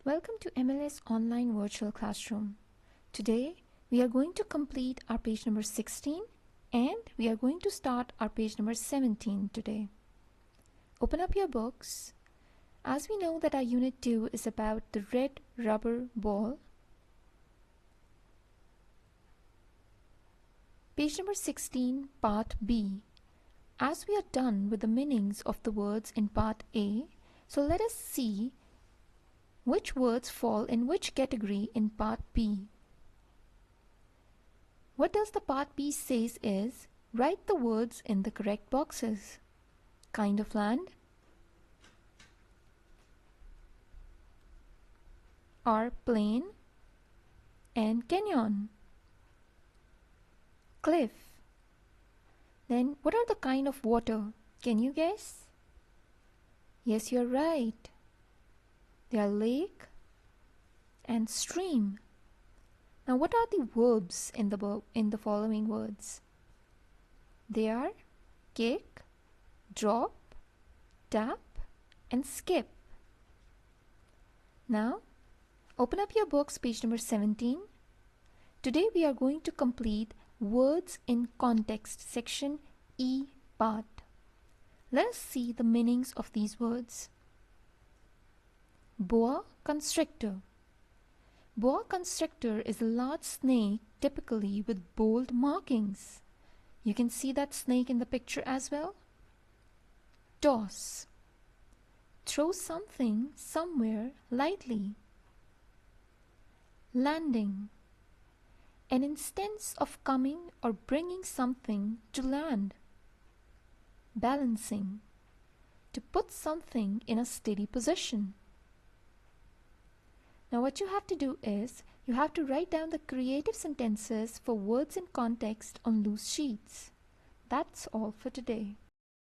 Welcome to MLS Online Virtual Classroom. Today we are going to complete our page number 16 and we are going to start our page number 17 today. Open up your books. As we know that our unit 2 is about the red rubber ball. Page number 16, part B. As we are done with the meanings of the words in part A, so let us see which words fall in which category in part B. What does the part B says is, write the words in the correct boxes. Kind of land, or plain, and canyon. Cliff. Then what are the kind of water? Can you guess? Yes, you're right. They are lake and stream. Now what are the verbs in the following words? They are kick, drop, tap, and skip. Now open up your books, page number 17. Today we are going to complete Words in Context, section E part. Let us see the meanings of these words. Boa constrictor. Boa constrictor is a large snake, typically with bold markings. You can see that snake in the picture as well. Toss. Throw something somewhere lightly. Landing. An instance of coming or bringing something to land. Balancing. To put something in a steady position. Now what you have to do is, you have to write down the creative sentences for words in context on loose sheets. That's all for today.